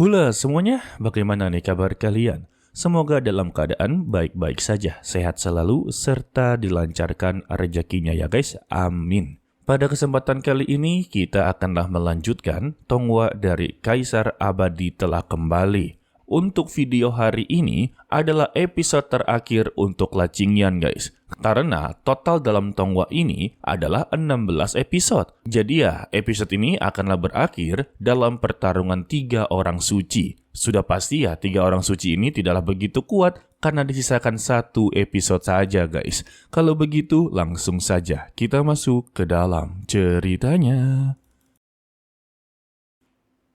Hula semuanya, bagaimana nih kabar kalian? Semoga dalam keadaan baik-baik saja, sehat selalu, serta dilancarkan rezekinya ya guys, amin. Pada kesempatan kali ini, kita akanlah melanjutkan Tonghua dari Kaisar Abadi telah kembali. Untuk video hari ini adalah episode terakhir untuk La Qingyan guys. Karena total dalam Tonghua ini adalah 16 episode. Jadi ya, episode ini akanlah berakhir dalam pertarungan 3 orang suci. Sudah pasti ya, 3 orang suci ini tidaklah begitu kuat karena disisakan 1 episode saja guys. Kalau begitu, langsung saja kita masuk ke dalam ceritanya.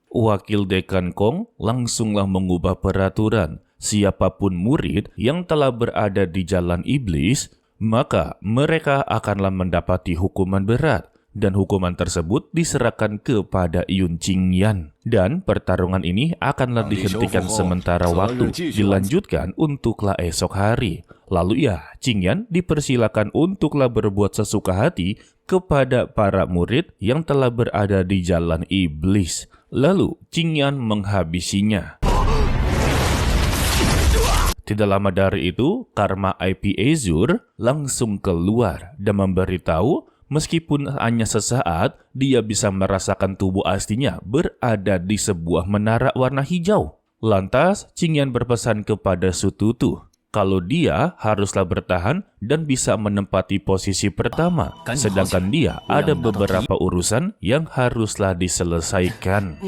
Wakil Dekan Kong langsunglah mengubah peraturan. Siapapun murid yang telah berada di jalan iblis, maka mereka akanlah mendapati hukuman berat. Dan hukuman tersebut diserahkan kepada Yun Qingyan. Dan pertarungan ini akanlah dihentikan sementara waktu, dilanjutkan untuklah esok hari. Lalu ya, Qingyan dipersilakan untuklah berbuat sesuka hati kepada para murid yang telah berada di jalan iblis. Lalu Qingyan menghabisinya. Tidak lama dari itu, Karma IP Azure langsung keluar dan memberitahu meskipun hanya sesaat, dia bisa merasakan tubuh aslinya berada di sebuah menara warna hijau. Lantas, Qingyan berpesan kepada Sututu kalau dia haruslah bertahan dan bisa menempati posisi pertama, sedangkan dia ada beberapa urusan yang haruslah diselesaikan.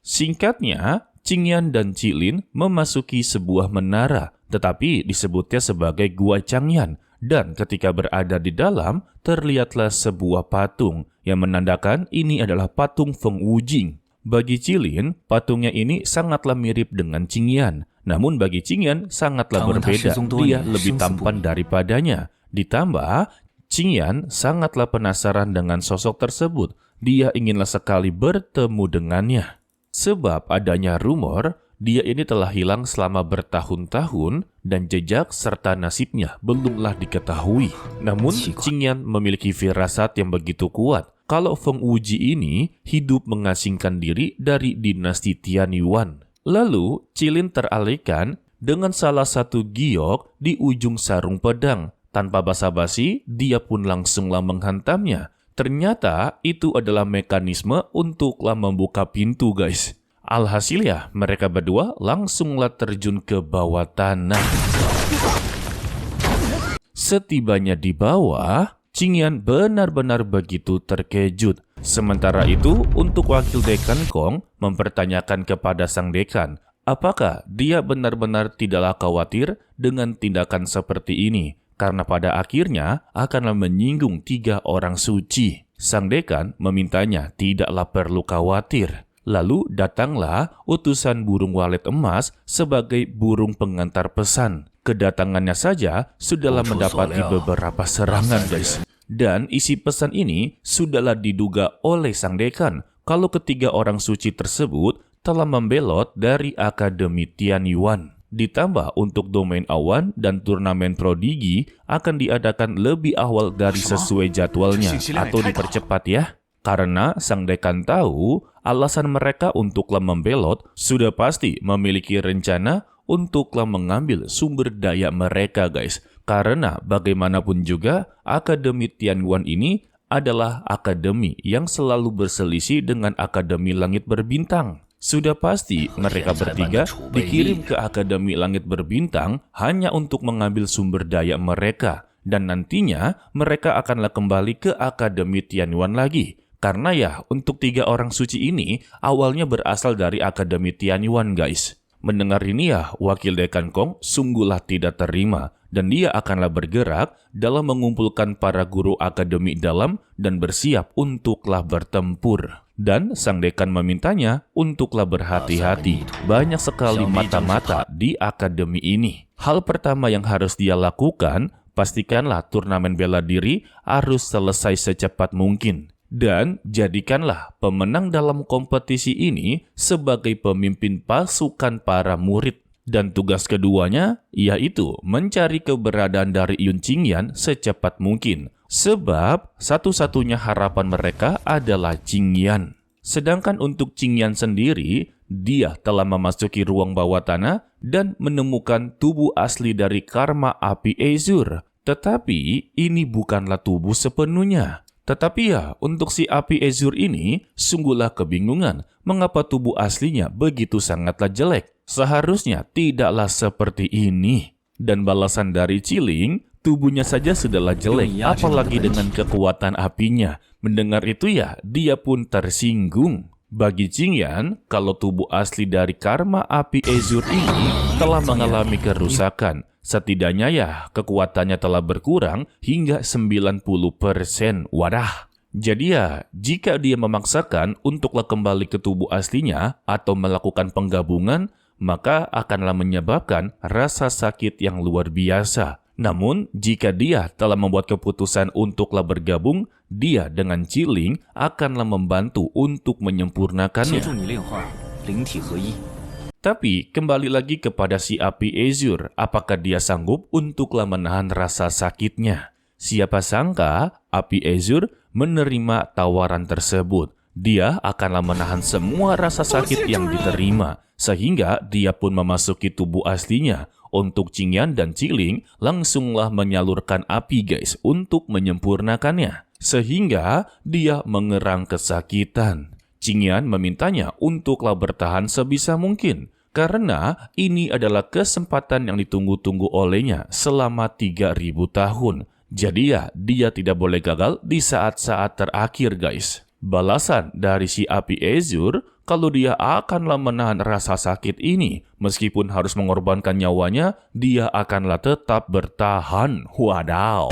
Singkatnya, Qingyan dan Qilin memasuki sebuah menara, tetapi disebutnya sebagai Gua Changyan. Dan ketika berada di dalam, terlihatlah sebuah patung yang menandakan ini adalah patung Feng Wujing. Bagi Qilin, patungnya ini sangatlah mirip dengan Qingyan. Namun bagi Qingyan sangatlah berbeda, dia lebih tampan daripadanya. Ditambah, Qingyan sangatlah penasaran dengan sosok tersebut. Dia inginlah sekali bertemu dengannya. Sebab adanya rumor, dia ini telah hilang selama bertahun-tahun dan jejak serta nasibnya belumlah diketahui. Namun, Qingyan memiliki firasat yang begitu kuat kalau Feng Wuji ini hidup mengasingkan diri dari dinasti Tianyuan. Lalu, Qilin teralihkan dengan salah satu giok di ujung sarung pedang. Tanpa basa-basi, dia pun langsunglah menghantamnya. Ternyata itu adalah mekanisme untuklah membuka pintu guys. Alhasil ya, mereka berdua langsunglah terjun ke bawah tanah. Setibanya di bawah, Qingyan benar-benar begitu terkejut. Sementara itu, untuk wakil dekan Kong mempertanyakan kepada sang dekan, apakah dia benar-benar tidaklah khawatir dengan tindakan seperti ini, karena pada akhirnya akanlah menyinggung 3 orang suci. Sang dekan memintanya tidaklah perlu khawatir. Lalu datanglah utusan burung walet emas sebagai burung pengantar pesan. Kedatangannya saja sudahlah mendapati beberapa serangan guys. Dan isi pesan ini sudahlah diduga oleh sang dekan kalau ketiga orang suci tersebut telah membelot dari Akademi Tianyuan. Ditambah untuk domain awan dan turnamen prodigi akan diadakan lebih awal dari sesuai jadwalnya atau dipercepat ya. Karena sang dekan tahu alasan mereka untuklah membelot sudah pasti memiliki rencana untuklah mengambil sumber daya mereka guys. Karena bagaimanapun juga Akademi Tianyuan ini adalah akademi yang selalu berselisih dengan Akademi Langit Berbintang. Sudah pasti mereka bertiga dikirim ke Akademi Langit Berbintang hanya untuk mengambil sumber daya mereka. Dan nantinya mereka akanlah kembali ke Akademi Tianyuan lagi. Karena ya untuk 3 orang suci ini awalnya berasal dari Akademi Tianyuan guys. Mendengar ini ya wakil dekan Kong sungguhlah tidak terima. Dan dia akanlah bergerak dalam mengumpulkan para guru akademi dalam dan bersiap untuklah bertempur. Dan sang dekan memintanya untuklah berhati-hati. Banyak sekali mata-mata di akademi ini. Hal pertama yang harus dia lakukan, pastikanlah turnamen bela diri harus selesai secepat mungkin. Dan jadikanlah pemenang dalam kompetisi ini sebagai pemimpin pasukan para murid. Dan tugas keduanya yaitu mencari keberadaan dari Yun Qingyan secepat mungkin. Sebab satu-satunya harapan mereka adalah Qingyan. Sedangkan untuk Qingyan sendiri, dia telah memasuki ruang bawah tanah dan menemukan tubuh asli dari karma api Azure. Tetapi ini bukanlah tubuh sepenuhnya. Tetapi ya, untuk si api Azure ini, sungguhlah kebingungan mengapa tubuh aslinya begitu sangatlah jelek. Seharusnya tidaklah seperti ini. Dan balasan dari Qiling, tubuhnya saja sudahlah jelek, apalagi dengan kekuatan apinya. Mendengar itu ya, dia pun tersinggung. Bagi Qingyan, kalau tubuh asli dari karma api Azure ini telah mengalami kerusakan, setidaknya ya kekuatannya telah berkurang hingga 90%. Wadah. Jadi ya, jika dia memaksakan untuklah kembali ke tubuh aslinya atau melakukan penggabungan, maka akanlah menyebabkan rasa sakit yang luar biasa. Namun, jika dia telah membuat keputusan untuklah bergabung, dia dengan Qiling akanlah membantu untuk menyempurnakannya. Tapi, kembali lagi kepada si api Azure, apakah dia sanggup untuklah menahan rasa sakitnya? Siapa sangka, api Azure menerima tawaran tersebut. Dia akanlah menahan semua rasa sakit yang diterima, sehingga dia pun memasuki tubuh aslinya. Untuk Qingyan dan Qiling langsunglah menyalurkan api guys untuk menyempurnakannya. Sehingga dia mengerang kesakitan. Qingyan memintanya untuklah bertahan sebisa mungkin. Karena ini adalah kesempatan yang ditunggu-tunggu olehnya selama 3000 tahun. Jadi ya, dia tidak boleh gagal di saat-saat terakhir guys. Balasan dari si api Azure, kalau dia akanlah menahan rasa sakit ini, meskipun harus mengorbankan nyawanya, dia akanlah tetap bertahan. Wadaw.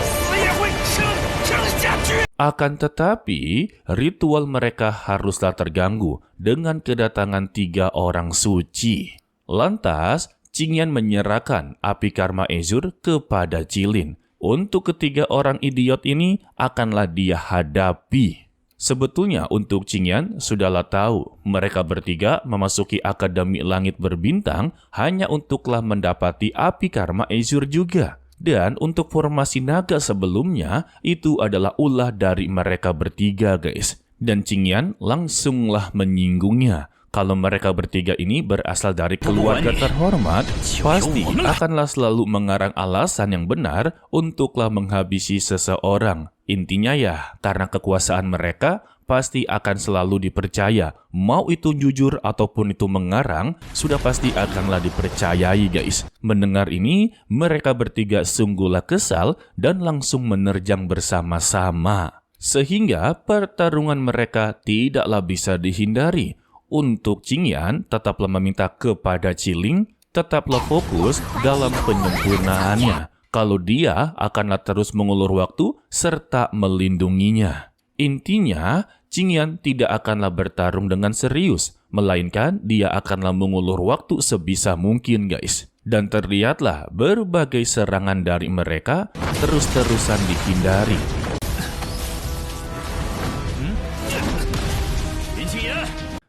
Akan tetapi, ritual mereka haruslah terganggu dengan kedatangan 3 orang suci. Lantas, Qingyan menyerahkan api karma Azure kepada Qilin. Untuk ketiga orang idiot ini akanlah dia hadapi. Sebetulnya untuk Qingyan sudahlah tahu mereka bertiga memasuki Akademi Langit Berbintang hanya untuklah mendapati api karma Azure juga. Dan untuk formasi naga sebelumnya itu adalah ulah dari mereka bertiga guys. Dan Qingyan langsunglah menyinggungnya. Kalau mereka bertiga ini berasal dari keluarga terhormat, pasti akanlah selalu mengarang alasan yang benar untuklah menghabisi seseorang. Intinya ya, karena kekuasaan mereka pasti akan selalu dipercaya. Mau itu jujur ataupun itu mengarang, sudah pasti akanlah dipercayai guys. Mendengar ini, mereka bertiga sungguhlah kesal dan langsung menerjang bersama-sama. Sehingga pertarungan mereka tidaklah bisa dihindari. Untuk Qingyan tetaplah meminta kepada Qiling, tetaplah fokus dalam penyempurnaannya. Kalau dia akanlah terus mengulur waktu serta melindunginya. Intinya, Qingyan tidak akanlah bertarung dengan serius, melainkan dia akanlah mengulur waktu sebisa mungkin guys. Dan terlihatlah berbagai serangan dari mereka terus-terusan dihindari.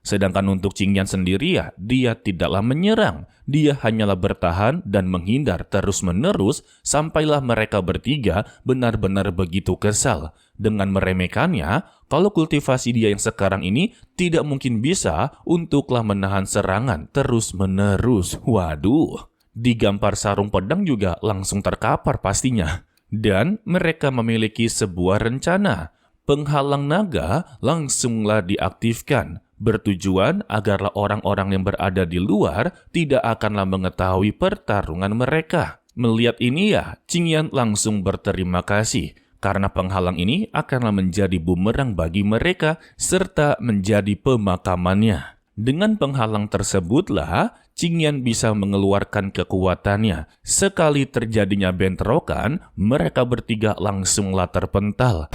Sedangkan untuk Qingyan sendiri ya, dia tidaklah menyerang. Dia hanyalah bertahan dan menghindar terus-menerus sampailah mereka bertiga benar-benar begitu kesal. Dengan meremehkannya, kalau kultivasi dia yang sekarang ini tidak mungkin bisa untuklah menahan serangan terus-menerus. Waduh, digampar sarung pedang juga langsung terkapar pastinya. Dan mereka memiliki sebuah rencana. Penghalang naga langsunglah diaktifkan. Bertujuan agarlah orang-orang yang berada di luar tidak akanlah mengetahui pertarungan mereka. Melihat ini ya, Qingyan langsung berterima kasih. Karena penghalang ini akanlah menjadi bumerang bagi mereka serta menjadi pemakamannya. Dengan penghalang tersebutlah, Qingyan bisa mengeluarkan kekuatannya. Sekali terjadinya bentrokan, mereka bertiga langsunglah terpental.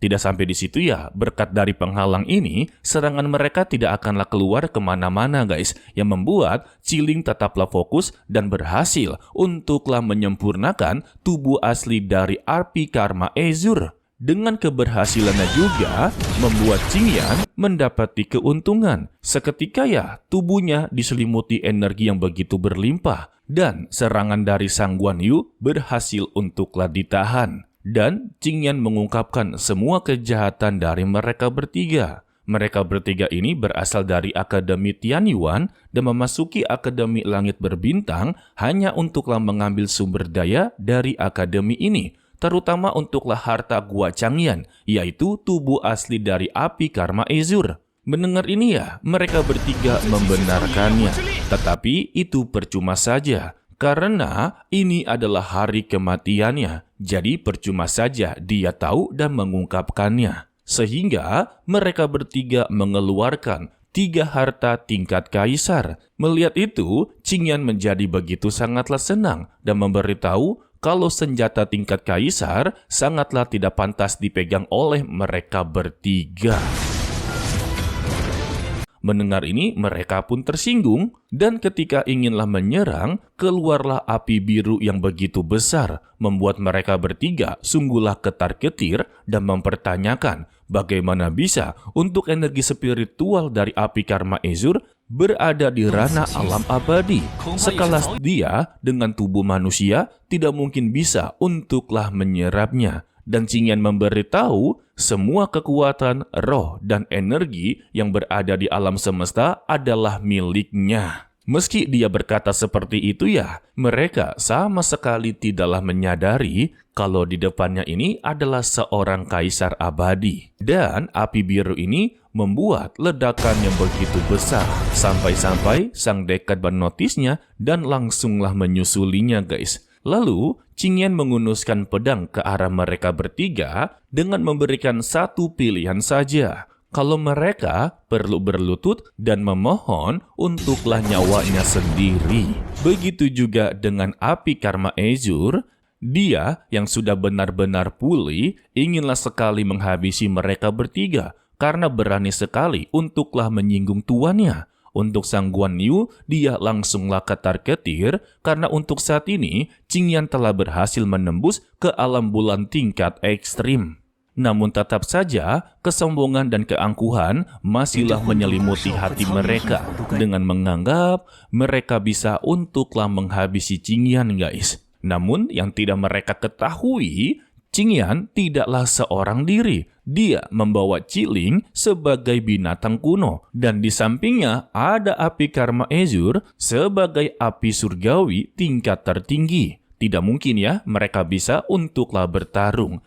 Tidak sampai di situ ya, berkat dari penghalang ini, serangan mereka tidak akanlah keluar kemana-mana guys. Yang membuat Qiling tetaplah fokus dan berhasil untuklah menyempurnakan tubuh asli dari api karma Azure. Dengan keberhasilannya juga, membuat Qingyan mendapati keuntungan. Seketika ya, tubuhnya diselimuti energi yang begitu berlimpah. Dan serangan dari Sang Guan Yu berhasil untuklah ditahan. Dan Qingyan mengungkapkan semua kejahatan dari mereka bertiga. Mereka bertiga ini berasal dari Akademi Tianyuan dan memasuki Akademi Langit Berbintang hanya untuklah mengambil sumber daya dari akademi ini, terutama untuklah harta Gua Changyan, yaitu tubuh asli dari api Karma Azure. Mendengar ini ya, mereka bertiga membenarkannya. Tetapi itu percuma saja, karena ini adalah hari kematiannya. Jadi percuma saja dia tahu dan mengungkapkannya. Sehingga mereka bertiga mengeluarkan 3 harta tingkat kaisar. Melihat itu, Qingyan menjadi begitu sangatlah senang dan memberitahu kalau senjata tingkat kaisar sangatlah tidak pantas dipegang oleh mereka bertiga. Mendengar ini, mereka pun tersinggung, dan ketika inginlah menyerang, keluarlah api biru yang begitu besar, membuat mereka bertiga sungguhlah ketar-ketir dan mempertanyakan bagaimana bisa untuk energi spiritual dari api Karma Azure berada di ranah alam abadi. Sekelas dia dengan tubuh manusia tidak mungkin bisa untuklah menyerapnya. Dan Qingyan memberitahu semua kekuatan, roh, dan energi yang berada di alam semesta adalah miliknya. Meski dia berkata seperti itu ya, mereka sama sekali tidaklah menyadari kalau di depannya ini adalah seorang kaisar abadi. Dan api biru ini membuat ledakan yang begitu besar. Sampai-sampai sang dekan menotisnya dan langsunglah menyusulinya guys. Lalu, Qingyan mengunuskan pedang ke arah mereka bertiga dengan memberikan satu pilihan saja. Kalau mereka perlu berlutut dan memohon untuklah nyawanya sendiri. Begitu juga dengan api Karma Azure, dia yang sudah benar-benar pulih inginlah sekali menghabisi mereka bertiga karena berani sekali untuklah menyinggung tuannya. Untuk sang Guan Yu, dia langsunglah ketar-ketir karena untuk saat ini Qingyan telah berhasil menembus ke alam bulan tingkat ekstrim. Namun tetap saja, kesombongan dan keangkuhan masihlah menyelimuti hati mereka dengan menganggap mereka bisa untuklah menghabisi Qingyan guys. Namun yang tidak mereka ketahui, Qingyan tidaklah seorang diri. Dia membawa Qiling sebagai binatang kuno. Dan di sampingnya ada api Karma Azure sebagai api surgawi tingkat tertinggi. Tidak mungkin ya mereka bisa untuklah bertarung.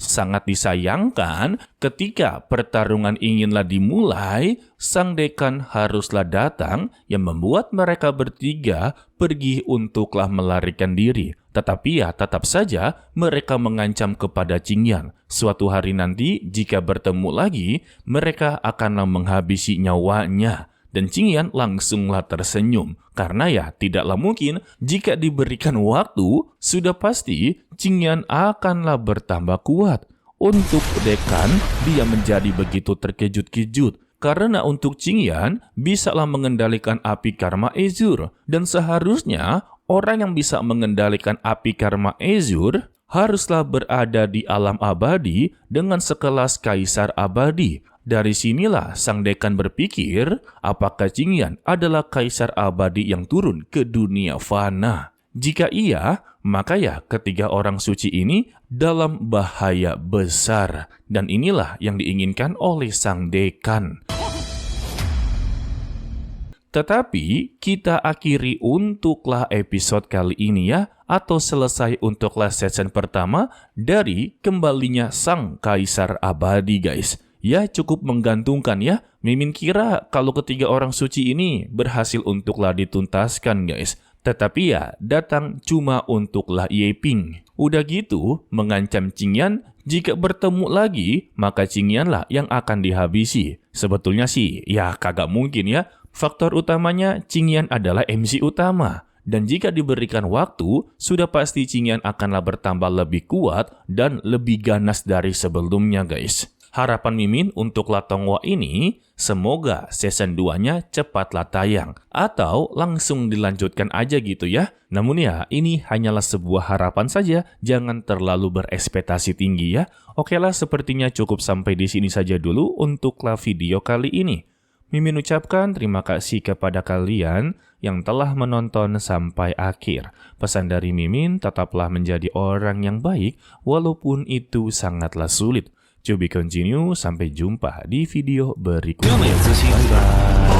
Sangat disayangkan ketika pertarungan inginlah dimulai, sang dekan haruslah datang yang membuat mereka bertiga pergi untuklah melarikan diri. Tetapi ya tetap saja mereka mengancam kepada Qingyan. Suatu hari nanti jika bertemu lagi, mereka akanlah menghabisi nyawanya. Dan Qingyan langsunglah tersenyum. Karena ya tidaklah mungkin jika diberikan waktu, sudah pasti Qingyan akanlah bertambah kuat. Untuk dekan, dia menjadi begitu terkejut-kejut. Karena untuk Qingyan, bisalah mengendalikan api Karma Azure. Dan seharusnya orang yang bisa mengendalikan api Karma Azure haruslah berada di alam abadi dengan sekelas kaisar abadi. Dari sinilah sang dekan berpikir, apakah Qingyan adalah kaisar abadi yang turun ke dunia fana? Jika iya, maka ya ketiga orang suci ini dalam bahaya besar. Dan inilah yang diinginkan oleh sang dekan. Tetapi kita akhiri untuklah episode kali ini ya, atau selesai untuklah season pertama dari kembalinya sang kaisar abadi guys. Ya cukup menggantungkan ya. Mimin kira kalau ketiga orang suci ini berhasil untuklah dituntaskan guys. Tetapi ya datang cuma untuklah Yeping. Udah gitu mengancam Qingyan jika bertemu lagi maka Qingyan lah yang akan dihabisi. Sebetulnya sih ya kagak mungkin ya. Faktor utamanya Qingyan adalah MC utama. Dan jika diberikan waktu, sudah pasti Qingyan akanlah bertambah lebih kuat dan lebih ganas dari sebelumnya guys. Harapan Mimin untuk Latongwa ini, semoga season 2-nya cepatlah tayang. Atau langsung dilanjutkan aja gitu ya. Namun ya, ini hanyalah sebuah harapan saja. Jangan terlalu berekspektasi tinggi ya. Oke lah, sepertinya cukup sampai di sini saja dulu untuklah video kali ini. Mimin ucapkan terima kasih kepada kalian yang telah menonton sampai akhir. Pesan dari Mimin, tetaplah menjadi orang yang baik walaupun itu sangatlah sulit. To be continue, sampai jumpa di video berikutnya. Bye-bye.